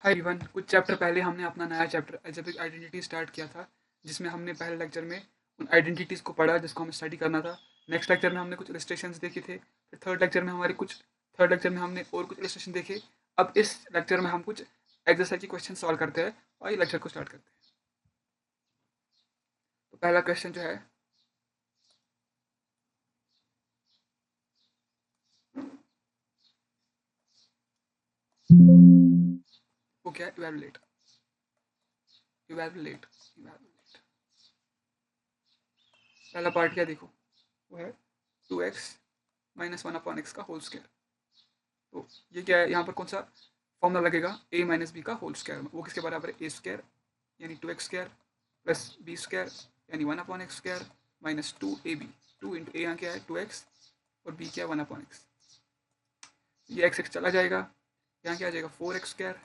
Hi everyone, कुछ chapter पहले हमने अपना नया चैप्टर अलजेब्रिक आइडेंटिटी स्टार्ट किया था, जिसमें हमने पहले लेक्चर में उन आइडेंटिटीज़ को पढ़ा जिसको हमें स्टडी करना था। नेक्स्ट लेक्चर में हमने कुछ इलस्ट्रेशंस देखे थे। फिर थर्ड लेक्चर में हमने और कुछ इलस्ट्रेशन देखे। अब इस लेक्चर में हम कुछ एक्सरसाइज के क्वेश्चन सॉल्व करते हैं और ये लेक्चर को स्टार्ट करते हैं। तो पहला क्वेश्चन जो है वो क्या है? Evaluate evaluate evaluate. पहला पार्ट क्या देखो, वो है 2x माइनस 1/x का होल स्क्वायर। तो ये क्या है, यहाँ पर कौन सा फॉर्मूला लगेगा? a माइनस बी का होल स्क्वायर। वो किसके बराबर है? a स्क्वायर यानी 2x square plus b square यानी 1/x square minus 2ab। 2 into ए यहाँ क्या है? 2x और b क्या है? 1/x। ये x चला जाएगा, यहाँ क्या आ जाएगा? 4x square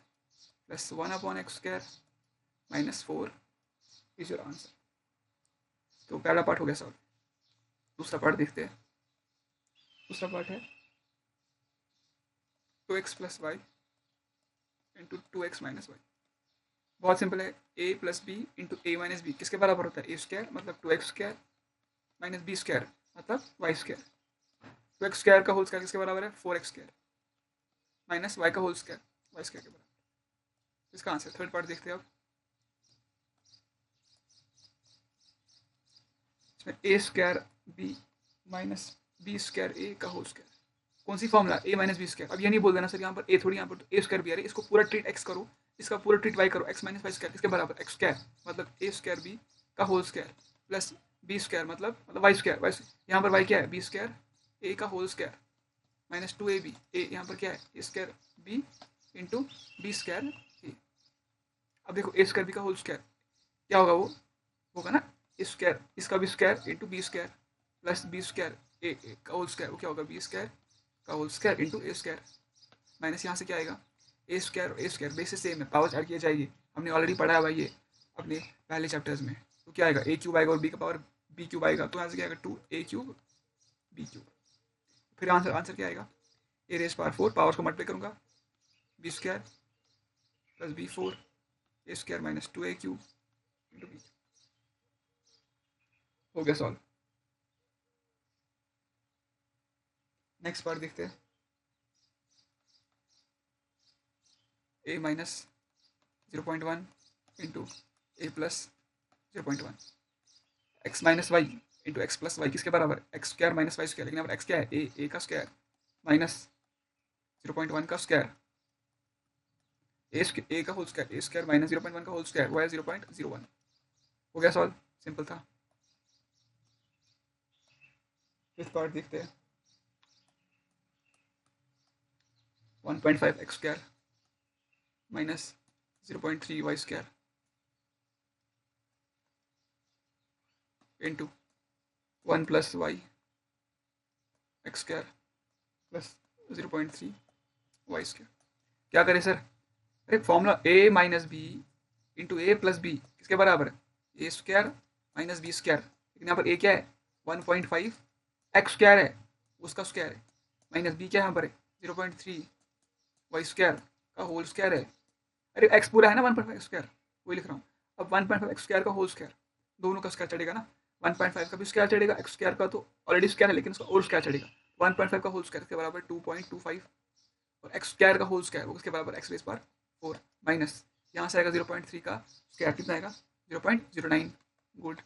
plus 1/x square minus 4 is your answer. तो पहला पार्ट हो गया सॉल्व। दूसरा पार्ट देखते हैं। दूसरा पार्ट है 2x plus y into 2x minus y. बहुत सिंपल है। a plus b into a minus b किसके बराबर होता है? ए स्क्वायर मतलब 2x square minus b square मतलब वाई स्क्वायर। 2x स्क्वायर का होल स्क्वायर किसके बराबर है? 4x स्क्वायर माइनस वाई का होल स्क्वायर वाई स्क्वायर के बराबर। इसका आंसर थर्ड पार्ट देखते हैं अब। इसमें a square b minus b square a का होल स्क्वायर। कौन सी formula? A minus b square. अब ये नहीं बोल देना सर यहाँ पर ए थोड़ी, यहाँ पर ए स्क्वायर भी आ रही है। इसको पूरा ट्रीट एक्स करो, इसका पूरा ट्रीट वाई करो। एक्स माइनस वाई स्क्वायर किसके बराबर? एक्स स्क्वायर मतलब ए स्क्वायर बी का whole square plus b square मतलब वाई स्क्वायर। वाई यहाँ पर वाई क्या है? बी स्क्वायर ए का होल स्क्वायर माइनस 2ab। ए यहाँ पर क्या है? A square b into b square a. अब देखो ए स्क्वायर बी का होल स्क्वायर क्या होगा? वो होगा ना स्क्वायर, इसका भी square into b square plus b square a का होल स्क्वायर। वो क्या होगा? बी स्क्वायर का whole square into a square minus यहाँ से क्या आएगा? ए स्क्वायर बेसिस सेम है, पावर ऐड किया जाएगी। हमने ऑलरेडी पढ़ा है भाई ये अपने पहले चैप्टर्स में। तो क्या आएगा? ए क्यूब आएगा और बी का पावर बी क्यूब आएगा। तो यहाँ से क्या आएगा? 2a cube b cube. फिर आंसर क्या आएगा? ए रेस पावर 4, पावर को मल्टीप्लाई करूँगा, b square plus b 4 a square minus 2a cube into b. हो गया सॉल्व। नेक्स्ट पार्ट देखते हैं। a minus 0.1 into a plus 0.1 x minus y into x plus y किसके बराबर? X square minus y square. लेकिन यहाँ पर x क्या है? ए का स्क्वायर माइनस 0.1 का स्क्वायर ए का whole square a square minus 0.1 का होल स्क्वायर वो है 0.01। हो गया सॉल्व, सिंपल था। फिफ्थ पार्ट देखते हैं। 1.5 x square minus 0.3 y square into 1 plus y x square plus 0.3 y square. क्या करें सर? अरे formula a minus b into a plus b किसके बराबर है? A square minus b square. लेकिन यहाँ पर ए क्या है? 1.5 एक्स स्क्वायर है, उसका स्क्वायर है माइनस बी क्या यहाँ पर है? 0.3 वाई स्क्वायर का होल स्क्वायर है। अरे एक्स पूरा है ना 1.5 एक्स स्क्वायर, वही लिख रहा हूँ। अब 1.5 एक्स स्क्वायर का होल स्क्वायर, दोनों का स्क्वायर चढ़ेगा ना। 1.5 का भी स्क्वायर चढ़ेगा, एक्स स्क्वायर का तो ऑलरेडी स्क्वायर है लेकिन उसका और स्क्वायर चढ़ेगा। 1.5 का होल स्क्वायर के बराबर 2.25 और एक्स स्क्वायर का होल स्क्वायर वो किसके बराबर? एक्स रेस पर 4 माइनस यहाँ से आएगा 0.3 का स्क्वायर कितना आएगा? 0.09। गुड।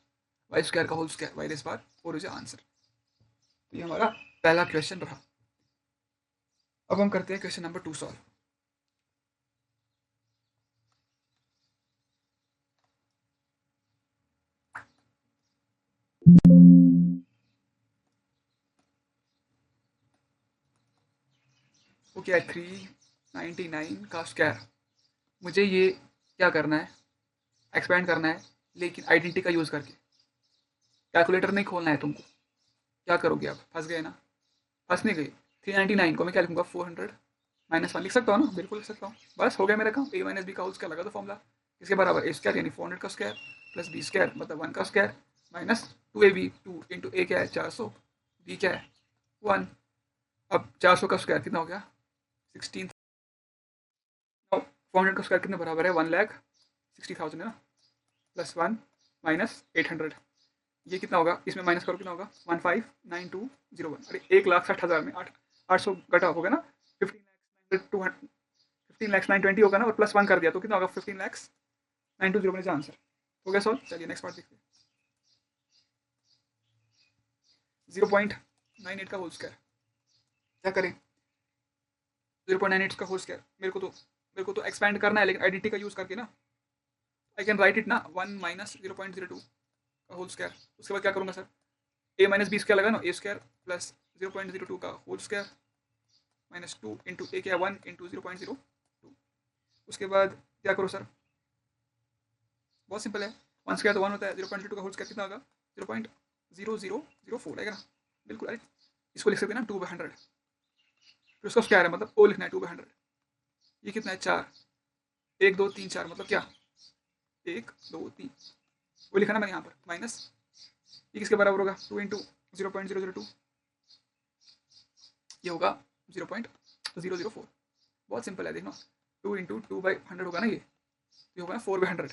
वाई स्क्वायर का होल स्क्वायर वाई रेस पर 4 इज आंसर। तो ये हमारा पहला क्वेश्चन रहा। अब हम करते हैं क्वेश्चन नंबर 2 सॉल्व। वो क्या है? 399 का स्क्वायर। मुझे ये क्या करना है? एक्सपेंड करना है, लेकिन आइडेंटिटी का यूज़ करके। कैलकुलेटर नहीं खोलना है तुमको। क्या करोगे आप? फंस गए ना? फंस नहीं गए। 399 को मैं क्या लिखूंगा? 400 माइनस 1 लिख सकता हूँ ना? बिल्कुल लिख सकता हूँ। बस हो गया मेरा काम। ए माइनस बी का होल स्क्वायर लगा दो फॉर्मूला। इसके बराबर ए स्क्वायर यानी 400 का स्क्वायर प्लस बी स्क्वायर मतलब 1 का square minus 2ab 2 into a क्या है? 400, बी क्या है? 1। अब 400 का स्क्वायर कितना हो गया? 16। 400 का स्क्वायर कितने बराबर है? 1,60,000 है ना, प्लस 1 माइनस 800, ये कितना होगा? इसमें माइनस करो, कितना होगा? 159201। अरे 1,60,000 में 800 घटा होगा ना, 15,920 होगा ना, और प्लस 1 कर दिया तो कितना होगा? 15,920 बने आंसर। हो गया सॉल्व। चलिए नेक्स्ट पार्ट देखते हैं। 0.98 का होल स्क्वायर, क्या करें? 0.98 का होल स्क्वायर मेरे को तो एक्सपेंड करना है, लेकिन आइडेंटिटी का यूज करके ना, आई कैन राइट इट ना, 1 माइनस 0.02 का होल स्क्वायर। उसके बाद क्या करूंगा sir? a minus b square लगा ना, ए स्क्वायर प्लस 0.02 का whole square minus 2 into a क्या 1 इंटू 0.02। उसके बाद क्या करो सर? बहुत सिंपल है, 1 स्क्वायर तो 1 होता है, 0.02 का होल स्क्वायर कितना होगा? 0.0004 आएगा ना, बिल्कुल। अरे इसको लिख सकते हैं ना 2/100, फिर उसका स्क्वायर है, मतलब ओ लिखना है 2/100। ये कितना है? 4, 1 2 3 4, मतलब क्या? 1 2 3, वो लिखा ना मैंने यहाँ पर, माइनस ये किसके बराबर होगा? 2 इंटू 0.002, ये होगा 0.004। बहुत सिंपल है, देखना, 2 इंटू 2/100 होगा ना, ये होगा ना 4/100,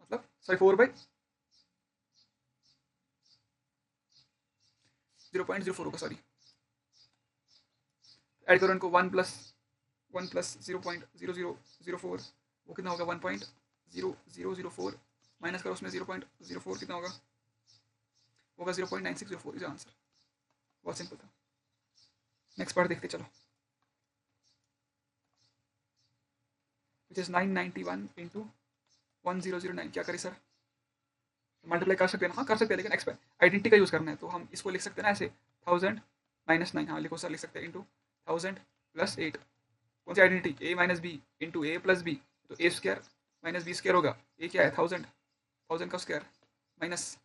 मतलब सॉरी 4/0.04 होगा, सॉरी। ऐड करो इनको, 1 प्लस 0.0004, वो कितना होगा? 1.0004 माइनस करो उसमें 0.04, कितना होगा? होगा 0.9604 इज आंसर। बहुत सिंपल था। नेक्स्ट पार्ट देखते चलो, विच इज 991 इंटू 1009। क्या करें सर? मल्टीप्लाई कर सकते हैं ना? हाँ कर सकते हैं, लेकिन आइडेंटिटी का यूज करना है, तो हम इसको लिख सकते हैं ना ऐसे, 1000 माइनस 9, हाँ लिखो सर, लिख सकते हैं, इंटू 1000 प्लस 8। कौन सी identity? a minus b into a plus b, तो a square minus b square होगा। ए क्या है? 1000 का स्क्वायर माइनस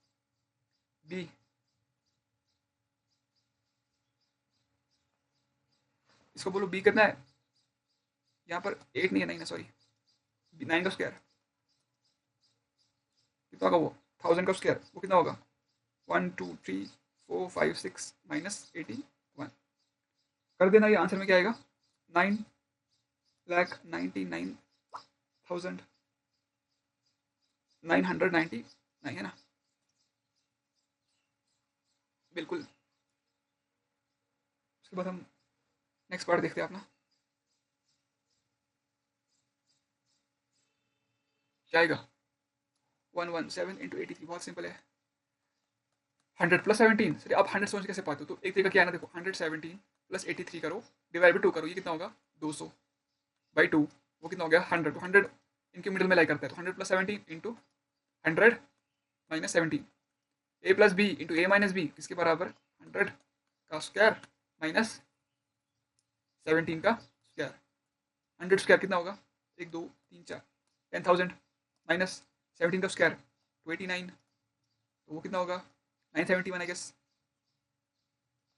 बी, इसको बोलो बी कितना है? यहाँ पर 8 नहीं है, 9 है, सॉरी, 9 का स्क्वायर कितना होगा? वो 1000 का स्क्वायर, वो कितना होगा? 1 2 3 4 5 6 माइनस 81 कर देना। ये आंसर में क्या आएगा? 9,99,999 है ना, बिल्कुल। उसके बाद हम नेक्स्ट पार्ट देखते हैं अपना, क्या आएगा? 117 इंटू 83, बहुत सिंपल है। 100 प्लस 17, सर आप 100 समझ कैसे पाते हो? तो एक तरीका क्या है ना, देखो, 117 प्लस 83 करो, डिवाइड बाई 2 करो, ये कितना होगा? 200 बाई 2, वो कितना हो गया? 100। तो 100 इनके मिडिल में लाई करता है, तो 100 plus 17 into 100 minus 17, A plus b into a minus b, किसके बराबर? 100 का स्क्वायर माइनस 17 का स्क्वायर। 100 स्क्वायर कितना होगा? 1 2 3 4, 10,000 माइनस 17 का स्क्वायर 289, तो वो कितना होगा? 971 आई गेस,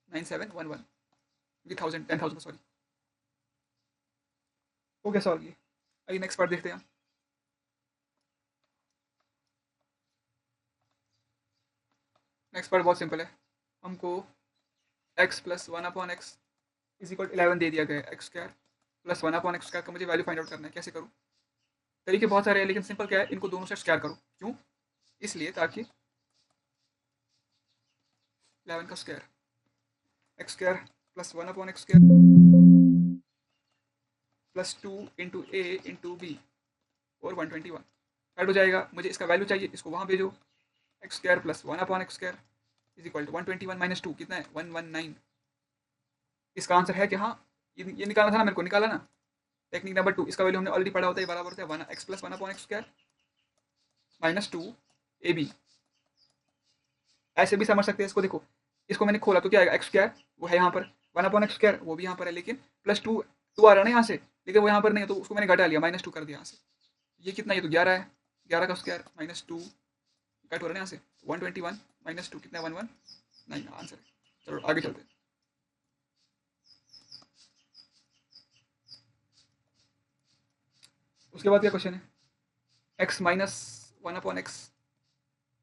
9711, क्योंकि 10,000 सॉरी। हो गया सॉल्व ये। आइए नेक्स्ट पार्ट देखते हैं। नेक्स्ट पार्ट बहुत सिंपल है, हमको x plus 1/x is equal 11 दे दिया गया है। X square plus 1/x square का मुझे वैल्यू फाइंड आउट करना है। कैसे करूँ? तरीके बहुत सारे हैं, लेकिन सिंपल क्या है, इनको दोनों से स्क्वायर करो। क्यों? इसलिए ताकि 11 का square x square plus 1/x square plus 2 into a into b और 121 ऐड हो जाएगा। मुझे इसका वैल्यू चाहिए, इसको वहाँ भेजो। X square plus 1/x square is equal to 121 minus 2, कितना है? 119। इसका आंसर है कि हाँ, ये निकालना था ना मेरे को, निकाला ना। टेक्निक नंबर 2, इसका वैल्यू हमने ऑलरेडी पढ़ा होता है, बराबर होता है 1x plus 1/x square minus 2 a b. ऐसे भी समझ सकते हैं इसको, देखो, इसको मैंने खोला तो क्या आएगा? एक्स स्क्वायर वो है यहाँ पर, 1/x स्क्वायर वो भी यहाँ पर है, लेकिन प्लस 2 आ रहा है ना यहाँ से, लेकिन वो यहाँ पर नहीं है, तो उसको मैंने घटा लिया, माइनस 2 कर दिया यहाँ से। ये कितना? ये तो 11 है, 11 का स्क्वायर माइनस 2 कट हो रहा है यहाँ से, 121 माइनस 2 कितना है? 119 आंसर है। चलो आगे चलते हैं। उसके बाद क्या क्वेश्चन है? X minus 1/x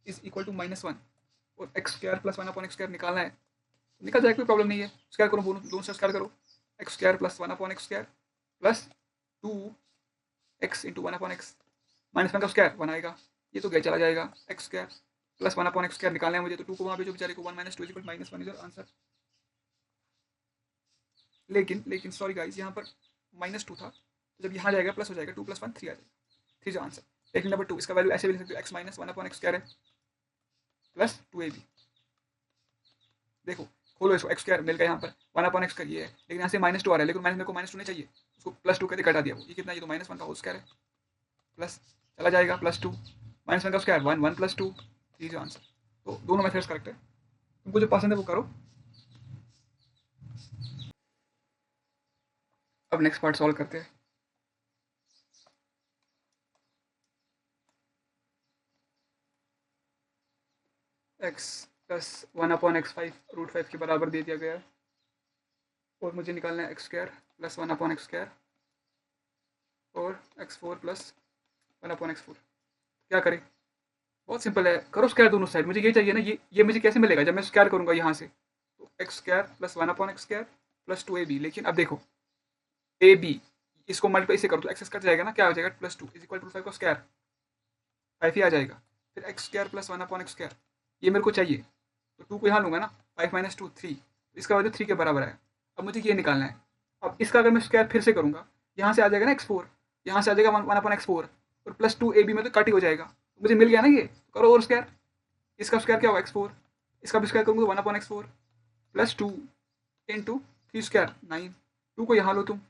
is equal to -1 और x square plus 1/x square निकालना है, निकल जाए, कोई प्रॉब्लम नहीं है। स्क्वायर करो, दोनों से स्क्वायर करो। X square plus 1/x square plus 2 x into one upon x, minus one का स्क्वायर वन आएगा, ये तो गया चला जाएगा, x square plus one upon x square निकालना है मुझे, तो टू को वहाँ भेजो बेचारे को, one minus two equal minus one is answer. लेकिन सॉरी गाइस, यहाँ पर माइनस टू था, तो जब यहाँ जाएगा प्लस हो जाएगा, टू प्लस वन थ्री आ जाएगा, थ्री जो आंसर। लेकिन नंबर टू, इसका वैल्यू ऐसे भी लिख सकते हो, x minus one upon x square है प्लस टू ए बी। देखो खोलो इसको, एक्स स्क्वायर मिल गया यहाँ पर, वन अपॉन एक्स का ये है, लेकिन यहाँ से माइनस टू आ रहा है, लेकिन मेरे को माइनस टू नहीं चाहिए, उसको प्लस टू करके घटा दिया वो, ये कितना, ये तो माइनस वन का होल स्क्वायर है, प्लस चला जाएगा प्लस टू, माइनस वन का square one, one plus two three जो आंसर। तो दोनों मेथड्स करेक्ट है, तुमको जो पसंद है वो करो। अब नेक्स्ट पार्ट सॉल्व करते हैं। X plus one upon x five root five के बराबर दे दिया गया है, और मुझे निकालना है x square plus one upon x square और x four plus one upon x four. क्या करें, बहुत सिंपल है, करो स्क्वायर दोनों साइड, मुझे ये चाहिए ना, ये मुझे कैसे मिलेगा जब मैं स्क्वायर करूंगा यहाँ से, तो x square plus one upon x square plus two a b. लेकिन अब देखो ए बी, इसको मल्टीप्लाई से करो तो एक्स कट जाएगा ना, क्या हो जाएगा, plus two is equal to five का स्क्वायर, फाइव ही आ जाएगा, फिर x square plus one upon x square, ये मेरे को चाहिए, तो टू को यहाँ लूँगा ना, फाइव माइनस टू थ्री, इसका वजह थ्री के बराबर है। अब मुझे ये निकालना है, अब इसका अगर मैं स्क्वायर फिर से करूँगा, यहाँ से आ जाएगा ना एक्स फोर, यहाँ से आ जाएगा वन अपॉन एक्स फोर, और प्लस टू ए बी में तो कट ही हो जाएगा, तो मुझे मिल गया ना ये, करो और स्क्वायर, इसका स्क्वायर क्या होगा एक्स फोर, इसका भी स्क्वायर करूँगा तो one upon x four plus two into three square nine, two को यहाँ लो तुम,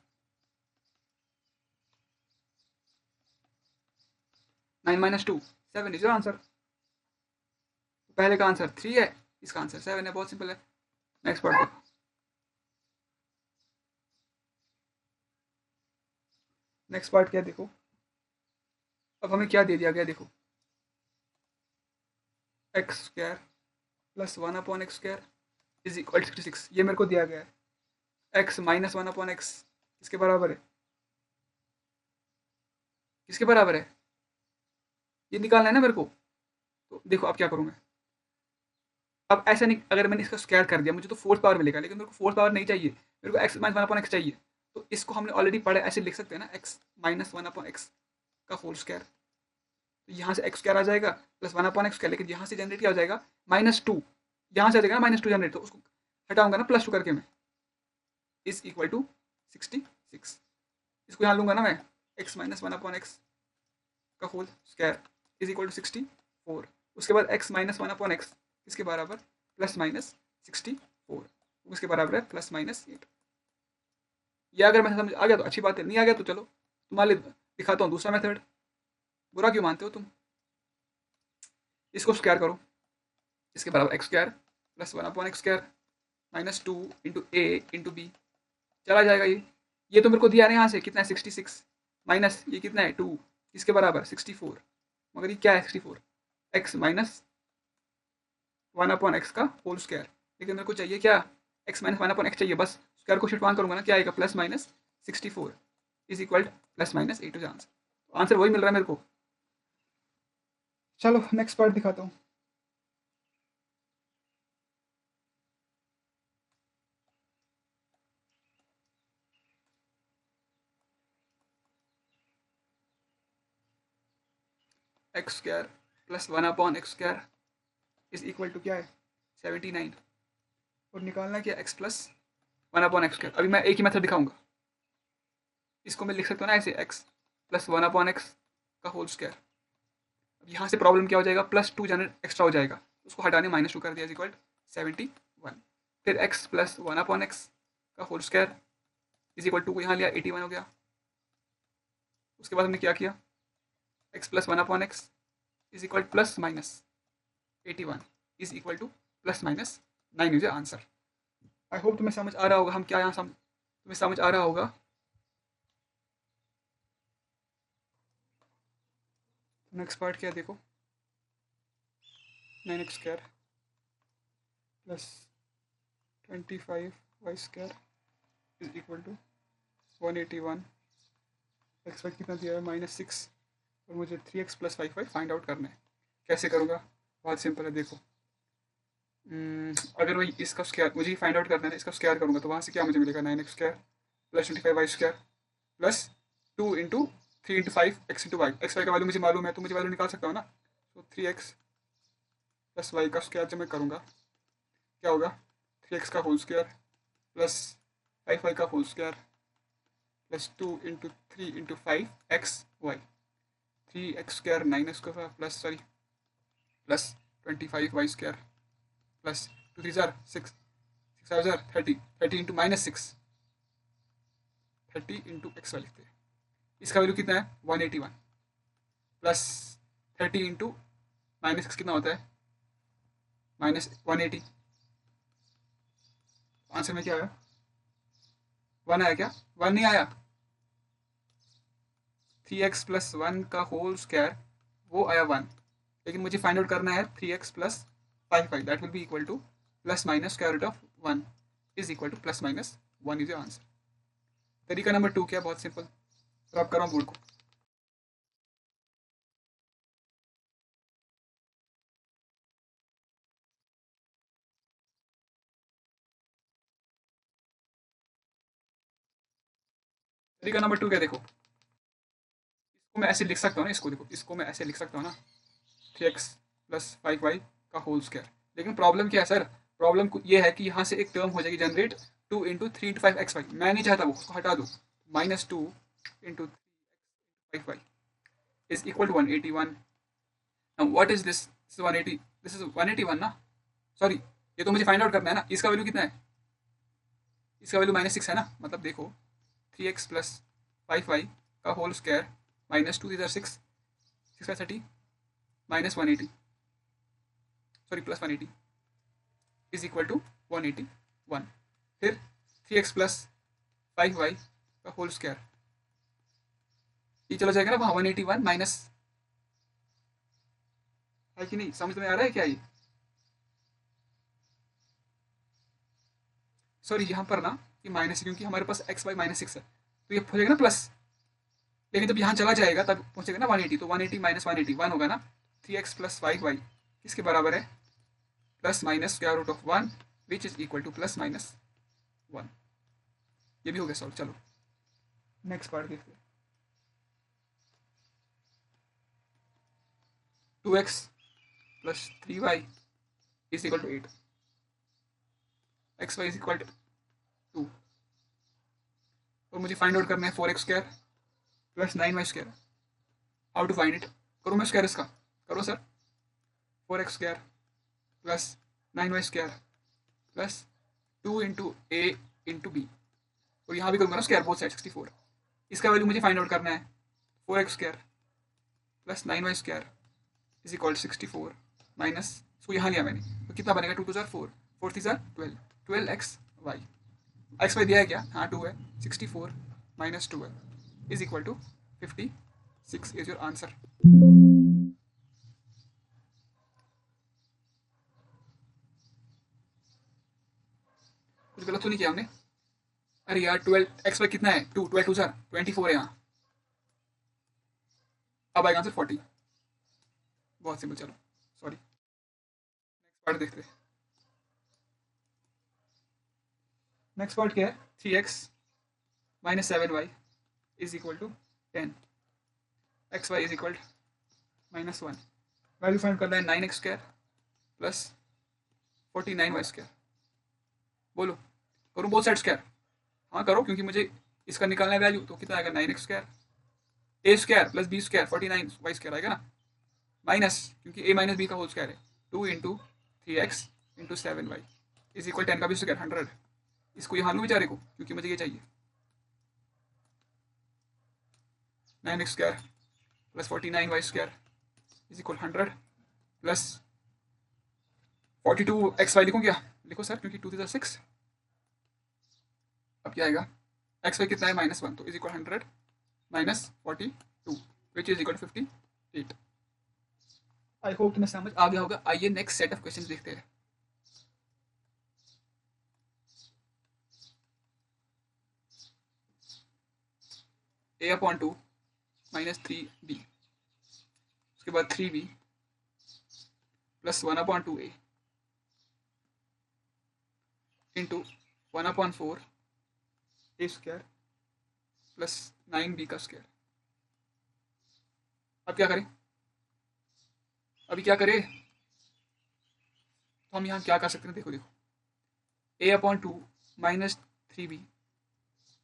nine minus two seven is your answer. पहले का आंसर थ्री है, इसका आंसर सेवन है, बहुत सिंपल है। नेक्स्ट पार्ट देखो, नेक्स्ट पार्ट क्या देखो, अब हमें क्या दे दिया गया, देखो x square plus one upon x square is equal 66, ये मेरे को दिया गया है, x minus one upon x किसके बराबर है, किसके बराबर है, ये निकालना है ना मेरे को। तो देखो अब क्या करूँगा, अब ऐसा नहीं, अगर मैंने इसका स्क्वायर कर दिया मुझे तो फोर्थ पावर मिलेगा, लेकिन मेरे को फोर्थ पावर नहीं चाहिए, मेरे को x minus one upon x चाहिए, तो इसको हमने ऑलरेडी पढ़ा, ऐसे लिख सकते हैं ना, x minus one upon x का होल स्क्वायर, तो यहाँ से एक्स स्क्वायर आ जाएगा plus one upon x square, लेकिन यहाँ से जनरेट क्या हो जाएगा माइनस टू, यहाँ से आ जाएगा ना माइनस टू जनरेट, तो उसको हटाऊंगा ना प्लस टू करके मैं, इज इक्वल टू 66, इसको यहाँ लूंगा ना मैं, x minus one upon x का whole square is equal to 64, उसके बाद x minus one upon x इसके बराबर प्लस माइनस 64, उसके बराबर है प्लस माइनस 8। ये अगर मैं समझ आ गया तो अच्छी बात है, नहीं आ गया तो चलो तुम्हारे लिए दिखाता हूँ दूसरा मेथड, बुरा क्यों मानते हो तुम। इसको स्क्वायर करो, इसके बराबर x square plus one upon x square minus two into a into b, चला जाएगा ये तो मेरे को दिया ना यहाँ से कितना है 66, माइनस ये कितना है टू, इसके बराबर 64, मगर ये क्या है 64, x minus one upon x का होल स्क्वायर, लेकिन मेरे को चाहिए क्या, x minus one upon x चाहिए, बस स्क्वायर को शिफ्ट वन करूँगा ना, क्या आएगा plus minus 64 is equal plus minus 8 answer, answer वही मिल रहा है मेरे को। चलो नेक्स्ट पार्ट दिखाता हूँ। X square plus one upon x square is equal to क्या है 79, और निकालना क्या x plus one upon x square. अभी मैं एक ही मेथड दिखाऊंगा, इसको मैं लिख सकता हूँ ना ऐसे, x plus one upon x का होल स्क्वायर। अब यहाँ से प्रॉब्लम क्या हो जाएगा, प्लस टू जनरेट एक्स्ट्रा हो जाएगा, उसको हटाने माइनस टू कर दिया इज इक्वल 71, फिर x plus one upon x का whole square is equal to को यहाँ लिया 81 हो गया। उसके बाद हमने क्या किया, x plus one upon x is equal plus minus 81 is equal to plus minus 9 is answer. I hope तुम्हें समझ आ रहा होगा हम क्या यहाँ तुम्हें समझ आ रहा होगा। नेक्स्ट पार्ट क्या है देखो, 9x square plus 25y square is equal to 181, x y कितना दिया है -6, और मुझे 3x plus 5y find out करना है। कैसे करूँगा, बहुत सिंपल है, देखो अगर वही इसका स्क्वायर मुझे फाइंड आउट करना है, इसका स्क्वायर करूँगा तो वहाँ से क्या मुझे मिलेगा 9x square plus 25y square plus 2 into 3 into 5 x into y, x y का वैल्यू मुझे मालूम है तो मुझे वैल्यू निकाल सकता हूँ ना। तो 3x प्लस वाई का स्क्वायर जब मैं करूँगा क्या होगा, 3x का होल स्क्वायर प्लस 5y का whole square plus 2 into 3 into 5x y, 3x square 9x square plus 25y square plus 2 3 जार 6 6 जार 30 30 into minus 6 30 into x y लिखते हैं। इसका वैल्यू कितना है 181 प्लस 30 इंटू माइनस 6 कितना होता है माइनस 180। आंसर में क्या आया, 1 आया क्या, 1 नहीं आया, 3x प्लस 1 का होल स्क्वायर वो आया 1, लेकिन मुझे फाइंड आउट करना है 3x plus 5y that will be equal to plus minus square root of 1 is equal to plus minus 1 is your answer. तरीका नंबर 2 क्या, बहुत सिंपल, रब कर रहा हूँ बोर्ड को। तरीका नंबर 2 क्या, देखो इसको मैं ऐसे लिख सकता हूँ ना, इसको देखो, इसको मैं ऐसे लिख सकता हूँ ना 3x प्लस 5y का होल स्क्वायर, लेकिन प्रॉब्लम क्या है सर, प्रॉब्लम ये है कि यहाँ से एक टर्म हो जाएगी generate 2 into 3 into 5 x y, मैं नहीं चाहता वो, उसको हटा दो, minus 2 into 5 y is equal to 181। Now what is this 180, this is 181 ना, सॉरी ये तो मुझे फाइंड आउट करना है ना, इसका वैल्यू कितना है, इसका वैल्यू माइनस 6 है ना, मतलब देखो 3x प्लस 5y का होल स्क्वायर माइनस 2 इधर 6 6 by 30 minus 180 sorry plus 180 is equal to 181। फिर 3x प्लस 5y का होल स्क्वायर, ये चला जाएगा ना वहाँ 181 माइनस, है कि नहीं, समझ में आ रहा है क्या ये, सॉरी यहाँ पर ना ये माइनस, क्योंकि हमारे पास एक्स वाई माइनस 6 है तो ये हो जाएगा ना प्लस, लेकिन जब यहाँ चला जाएगा तब पहुंचेगा ना 180, तो 180 माइनस 180 1 होगा ना, 3x प्लस 5y किसके बराबर है, plus minus square root of 1 which is equal to plus minus 1। ये भी हो गया सॉल्व। चलो नेक्स्ट पार्ट देखते हैं। 2x plus 3y is equal to 8, x y is equal to 2, और मुझे फाइंड आउट करना है 4x square plus 9y square, how to find it, करो मैं स्क्वायर इसका, करो sir, 4x square plus 9y square plus 2 into a into b, और यहाँ भी करूँगा ना स्क्वायर बोथ साइड 64, इसका वैल्यू मुझे फाइंड आउट करना है 4x square plus 9y square is equal 64 minus, इसको यहाँ लिया मैंने तो कितना बनेगा 2 2 जार 4 4 3 जार 12 12x वाई, एक्स वाई दिया है क्या, हाँ 2 है, 64 minus 12 is equal to 56 is your answer. कुछ गलत तो नहीं किया हमने, अरे यार 12 एक्स वाई कितना है 2 12 2 जार 24 है यहाँ, अब आएगा आंसर 40, बहुत सिंपल। चलो सॉरी नेक्स्ट पार्ट देखते हैं। नेक्स्ट पार्ट क्या है, 3x minus 7y is equal to 10, x y is equal minus 1, value find करना है 9x square plus 49y square, बोलो करूँ बोथ साइड स्क्वायर, हाँ करो, क्योंकि मुझे इसका निकालना है वैल्यू, तो कितना आएगा 9x square a square plus b square 49y square आएगा ना, माइनस क्योंकि ए माइनस बी का होल स्क्वायर है 2 into 3x into 7y is equal 10 का भी स्क्वायर 100, इसको यहाँ लूँ बेचारे को क्योंकि मुझे ये चाहिए, 9x square plus 49y square is equal 100 plus 42xy लिखूँ क्या, लिखो सर क्योंकि 2 3 6, अब क्या आएगा एक्स वाई कितना है माइनस 1, तो is equal 100 minus 42 which is equal 58। I hope तुम्हें समझ आ गया होगा। आइए नेक्स्ट सेट ऑफ क्वेश्चन देखते हैं। ए अपॉन 2 माइनस 3b, उसके बाद 3b plus 1 upon 2a into 1 upon 4 a square plus 9b का स्क्वायर अब क्या करें, अभी क्या करें, तो हम यहाँ क्या कर सकते हैं, देखो देखो, a/2 माइनस 3b,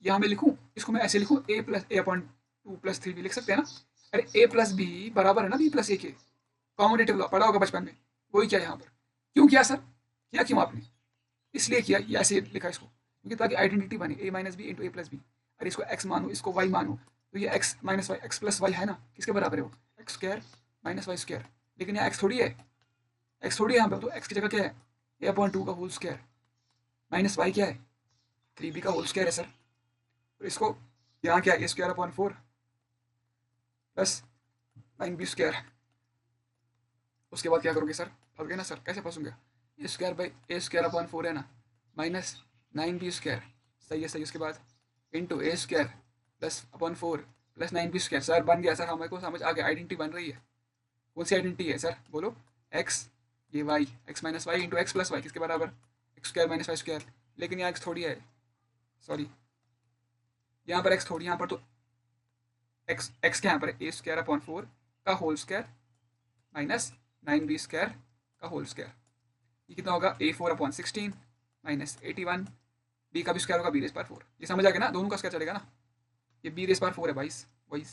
यहाँ मैं लिखूँ, इसको मैं ऐसे लिखूँ, a/2 प्लस 3b लिख सकते हैं ना। अरे a प्लस बी बराबर है ना b प्लस a के, कॉमोडेटिव लॉ पढ़ा होगा बचपन में, वही क्या यहाँ पर। क्यों किया सर, किया क्यों आपने, इसलिए किया, ये ऐसे लिखा इसको क्योंकि ताकि आइडेंटिटी बने, a minus b into a plus b. अरे इसको x मानो, इसको y मानो, तो ये x minus y, x plus y है ना, किसके बराबर है वो, x square minus y square. लेकिन यहाँ x थोड़ी है, x थोड़ी है यहाँ पर, तो x की जगह क्या है, a/2 का होल स्क्वायर माइनस वाई क्या है, 3b का होल स्क्वायर है सर। तो इसको यहाँ क्या है, a²/4 प्लस 9b स्क्वायर। उसके बाद क्या करोगे सर, फंस गए ना सर, कैसे फंसूंगे, a² है ना, माइनस 9b स्क्वायर, सही है सही। उसके बाद into a² plus upon 4 plus 9b square. Sir बन गया सर, हमें को समझ आ गया, आइडेंटिटी बन रही है। कौन सी आइडेंटिटी है सर, बोलो, x, ये y, x minus y into x plus y किसके बराबर, x² माइनस वाई स्क्वायर। लेकिन यहाँ x थोड़ी है, सॉरी यहाँ पर x थोड़ी, यहाँ पर तो x क्या यहाँ पर, a²/4 का whole square minus 9b square का होल स्क्वायर। ये कितना होगा, a4/16 माइनस 81, b का भी स्क्वायर होगा b⁻4। ये समझ आ गया ना, दोनों का स्क्वायर चलेगा ना, ये b⁻4 है 22, वही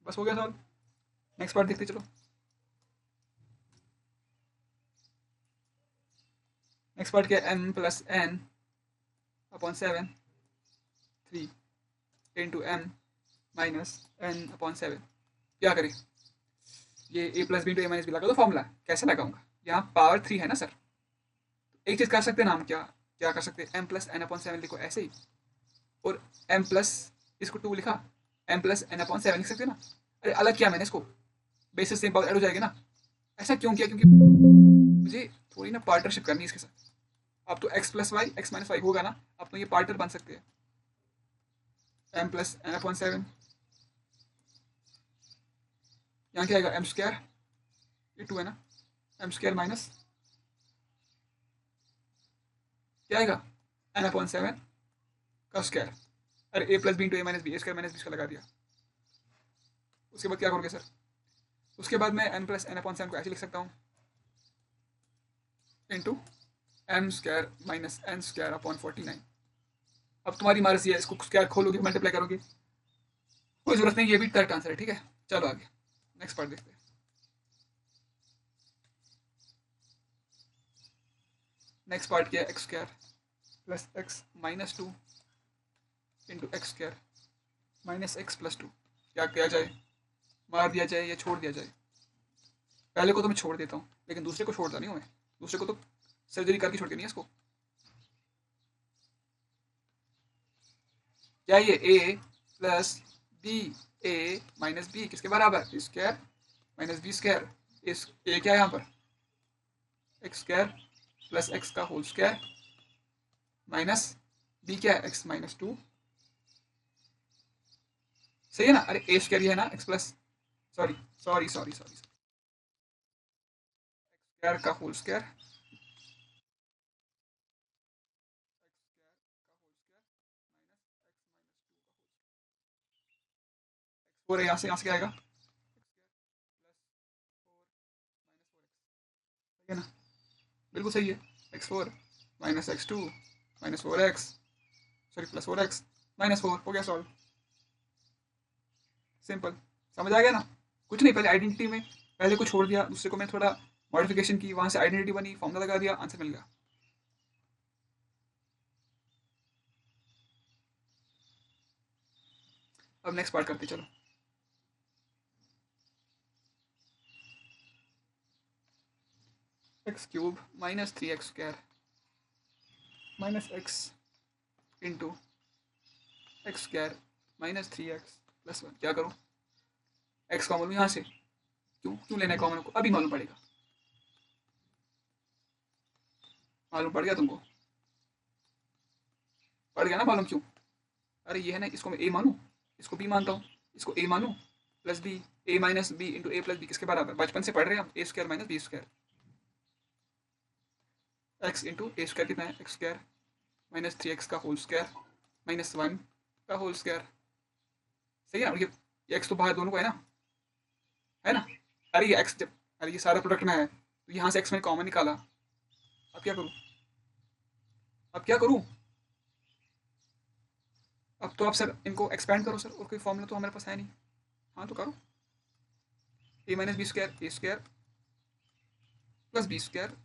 बस हो गया सवाल। नेक्स्ट पार्ट देखते चलो। नेक्स्ट पार्ट क्या है, m plus n upon 7 3 into m minus n/7। क्या करें, ये a plus b into a minus b लगा दो फॉर्मूला, कैसे लगाऊंगा, यहाँ पावर 3 है ना सर। एक चीज़ कर सकते हैं ना हम, क्या क्या कर सकते हैं, m प्लस n/7 लिखो ऐसे ही, और m प्लस इसको 2 लिखा, m प्लस n/7 लिख सकते हैं ना। अरे अलग किया मैंने इसको, बेसिस सेम पावर ऐड हो जाएगी ना। ऐसा क्यों किया, क्योंकि मुझे थोड़ी ना पार्टनरशिप करनी है इसके साथ। अब तो x plus y x minus y होगा ना, अब तो ये पार्टनर बन सकते हैं। m प्लस n/7, यहाँ क्या आएगा, m², ये 2 है ना, m² माइनस क्या आएगा, n/7 का स्क्वायर। अरे a plus b into a minus b, a² minus b इसका लगा दिया। उसके बाद क्या करोगे सर, उसके बाद मैं n प्लस n/7 को ऐसे लिख सकता हूँ, इंटू m² माइनस n²/49। अब तुम्हारी मर्जी है, इसको स्क्वायर खोलोगे मल्टीप्लाई करोगे, कोई जरूरत नहीं, ये भी करेक्ट आंसर है, ठीक है। चलो आगे नेक्स्ट पार्ट देखते हैं। नेक्स्ट पार्ट क्या है, x² plus x minus 2 into x² minus x plus 2। क्या किया जाए, मार दिया जाए या छोड़ दिया जाए। पहले को तो मैं छोड़ देता हूँ, लेकिन दूसरे को छोड़ता नहीं हूँ मैं, दूसरे को तो सर्जरी करके छोड़ के नहीं है इसको। क्या ये a plus b, a minus b किसके बराबर, स्क्वायर माइनस बी स्क्वायर। इस a क्या है यहाँ पर, x² प्लस x का होल स्क्वायर माइनस b क्या है, x माइनस 2, सही है ना। अरे a² ये है ना, x plus, sorry sorry sorry sorry, square का होल स्क्वायर, और यहाँ से क्या आएगा, सही है ना, बिल्कुल सही है। x4 minus x2 minus 4x, sorry plus 4x minus 4, हो गया सॉल्व, सिंपल। समझ आ गया ना, कुछ नहीं, पहले आइडेंटिटी में पहले को छोड़ दिया, दूसरे को मैं थोड़ा मॉडिफिकेशन की, वहां से आइडेंटिटी बनी, फॉर्मूला लगा दिया, आंसर मिल गया। अब नेक्स्ट पार्ट करते चलो। x³ minus 3x² minus x into x² minus 3x plus 1। क्या करूँ, x कॉमन लूँ यहाँ से, क्यों क्यों लेना है कॉमन को, अभी मालूम पड़ेगा, मालूम पड़ गया तुमको, पड़ गया ना मालूम, क्यों। अरे ये है ना, इसको मैं a मानूँ, इसको b मानता हूँ, इसको a मानूँ plus b, a minus b into a plus b किसके बराबर, बचपन से पढ़ रहे हैं हम, a² minus b²। x into a² कितना है, x² माइनस 3x का होल स्क्वायर माइनस 1 का होल स्क्वायर, सही है ना, ये एक्स तो बाहर दोनों का है ना। अरे ये एक्स जब, अरे ये सारा प्रोडक्ट में है तो यहाँ से एक्स में कॉमन निकाला। अब क्या करूँ, अब क्या करूँ। अब तो आप सर इनको एक्सपेंड करो सर, और कोई फॉर्मूला तो हमारे पास है नहीं। हाँ तो करो, a minus b square a square plus b square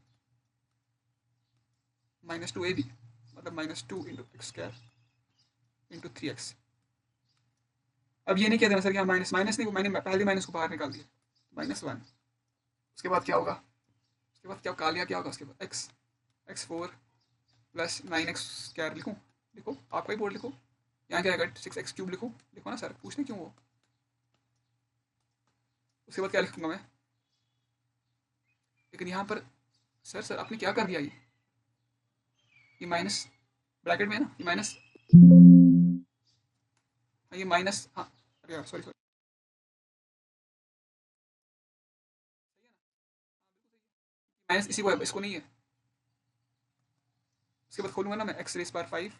minus two a b, मतलब minus two into x square into three x. अब ये नहीं कह देना सर कि हाँ माइनस माइनस नहीं, मैंने पहले माइनस को बाहर निकाल दिया, माइनस वन। उसके बाद क्या होगा, उसके बाद क्या काल लिया, क्या होगा उसके बाद x, x four plus nine x square लिखूँ, लिखो आपका ही बोर्ड लिखो। यहाँ क्या आएगा, सिक्स एक्स क्यूब लिखो, लिखो ना सर, पूछने क्यों वो। उसके बाद क्या लिखूँगा मैं, लेकिन यहाँ पर सर सर आपने क्या कर दिया, ये माइनस ब्रैकेट में है ना, ये माइनस, ये माइनस, हाँ अरे यार सॉरी सॉरी, माइनस इसी को है, इसको नहीं है। उसके बाद खोलूंगा ना मैं, एक्स रेस बार फाइव,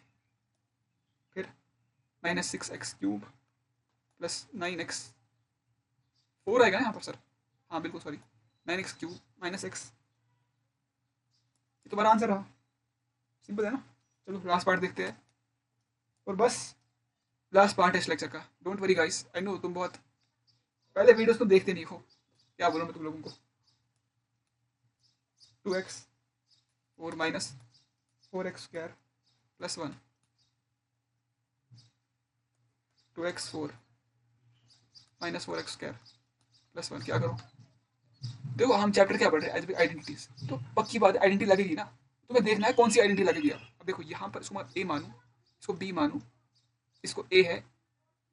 फिर minus six x cube plus nine x four आएगा यहाँ पर सर, हाँ बिल्कुल sorry, nine x cube minus x. ये तुम्हारा आंसर रहा, सिंपल है ना। चलो लास्ट पार्ट देखते हैं, और बस लास्ट पार्ट है इस लेक्चर का। Don't worry guys, I know तुम बहुत पहले वीडियोस तुम देखते नहीं हो, क्या बोलूँ मैं तुम लोगों को। Two x four minus four x square plus one, two x four minus four x square plus one. क्या करो, देखो हम चैप्टर क्या पढ़ रहे हैं, आइडेंटिटीज, तो पक्की बात आइडेंटिटी लगेगी ना, तुम्हें देखना है कौन सी आइडेंटिटी लगेगी। अब देखो यहाँ पर इसको मैं ए मानूँ, इसको बी मानूँ, इसको ए है,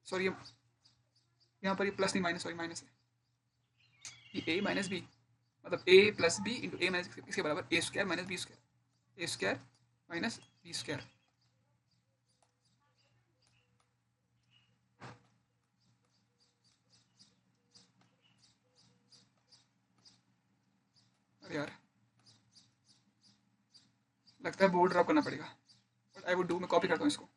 सॉरी यहाँ पर ये प्लस नहीं माइनस, सॉरी माइनस है, ये ए माइनस बी, मतलब ए plus b into a minus इसके बराबर a square minus b square, a square minus b square. अरे यार लगता है बोर्ड ड्रॉप करना पड़ेगा, बट आई वुड डू, मैं कॉपी करता हूँ इसको।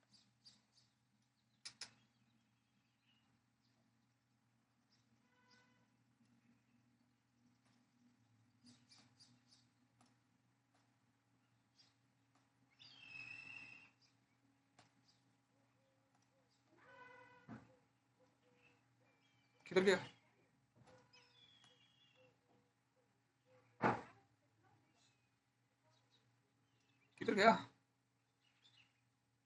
किधर गया, किधर गया,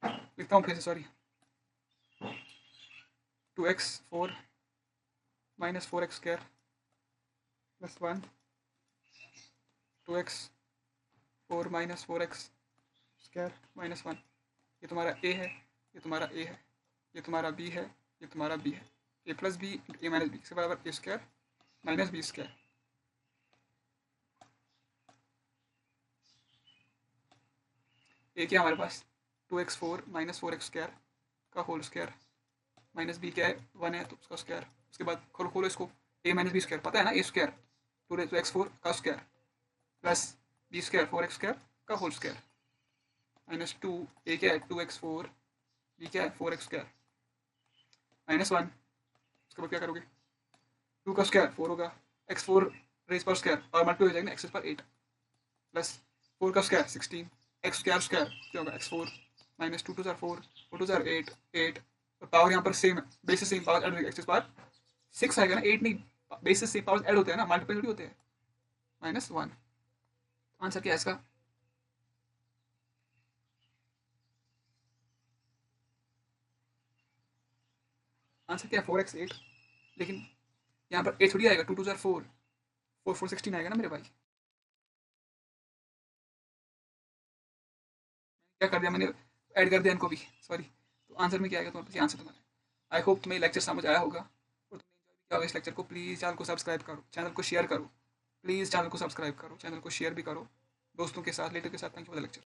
लिखता हूँ फिर से, sorry. Two x four minus four x square plus one, two x four minus four x square minus one. ये तुम्हारा ए है, ये तुम्हारा ए है, ये तुम्हारा बी है, ये तुम्हारा बी है, a plus b a minus b से बराबर a square minus b square. A क्या हमारे पास, two x four minus four x square का होल स्क्वायर माइनस बी क्या है, वन है तो उसका स्क्वायर। उसके बाद खोलो खोलो इसको, ए माइनस बी स्क्वायर पता है ना, a square two x four का square plus b square four x square का whole square minus two, a क्या है टू एक्स फोर, बी क्या है four x square minus one. उसके बाद क्या करोगे, टू का स्क्वायर फोर होगा, एक्स फोर रेस पर स्क्वायर और मल्टी हो जाएगा ना, एक्स पर एट प्लस फोर का square sixteen, x square square क्या होगा, x four minus two two जार फोर, फोर टू जार एट, एट और पावर यहाँ पर सेम है, basis same power add x power six आएगा ना, एट नहीं, बेसिस सेम पावर ऐड होते हैं ना, मल्टीपल थोड़ी होते हैं, माइनस वन। आंसर क्या है इसका, आंसर क्या है फोर एक्स एट, लेकिन यहाँ पर एट थोड़ी आएगा, टू टू जार फोर, फोर फोर सिक्सटीन आएगा ना मेरे भाई। क्या कर दिया मैंने, ऐड कर दिया इनको भी, सॉरी। तो आंसर में क्या आएगा तुम्हारे पास, आंसर तुम्हारा। आई होप तुम्हें लेक्चर समझ आया होगा और तुमने एंजॉय भी किया होगा इस लेक्चर को। प्लीज़ चैनल को सब्सक्राइब करो, चैनल को शेयर करो, प्लीज़ चैनल को सब्सक्राइब करो, चैनल को शेयर भी करो दोस्तों के साथ, रिलेटिव के साथ। Thank you for the lecture.